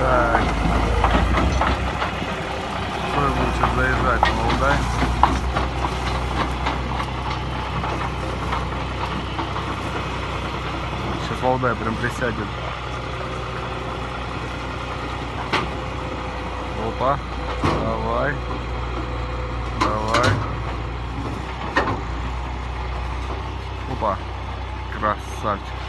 Так. Скоро лучше заезжать на Валдай. Сейчас Валдай прям присядет. Опа. Давай. Давай. Опа. Красавчик.